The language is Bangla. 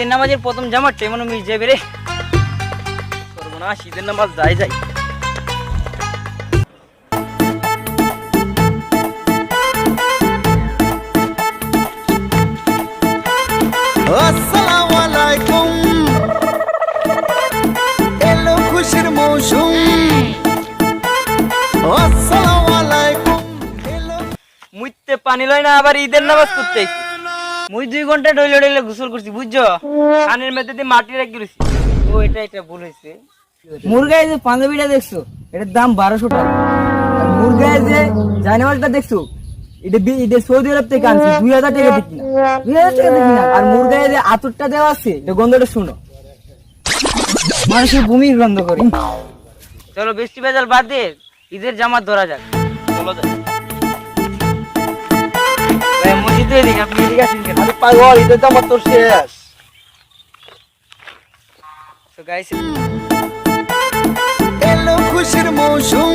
ঈদের নামাজের প্রথম জামাতে মনে মিস যাবে রে। করবো না, ঈদের নামাজ যাই যাই। আসসালামু আলাইকুম, এলো খুশির মৌসুম। আসসালামু আলাইকুম, মুইতে পানি লয় না, আবার ঈদের নামাজ করতে মুই 2 ঘন্টা ডইলে ডইলে গোসল করছি বুঝছো, কানের মধ্যে দিয়ে মাটি রেখে দিয়েছি। ও এটা ভুল হয়েছে। মুরগায় যে পাঞ্জাবিটা দেখছো এটার দাম 1200 টাকা। আর মুরগায় যে জায়নামাজটা দেখছো এটা সৌদি আরব থেকে আনছি 2000 টাকা বিক্রি না, 2000 টাকা বিক্রি না। আর মুরগায় যে আতরটা দেওয়া আছে এটা গন্ধটা শুনো, মানুষের ভূমির গন্ধ করে। চলো বৃষ্টি ভেজাল বাদ দিয়ে ঈদের জামাত ধরা যাক। চলো যাই। ভাই মসজিদে এদিকে, আপনি এদিকে আসেন কেন? আরে পাগল, ঈদের জামাত তোর শেষ। তো গাইস, এলো খুশির মৌসুম।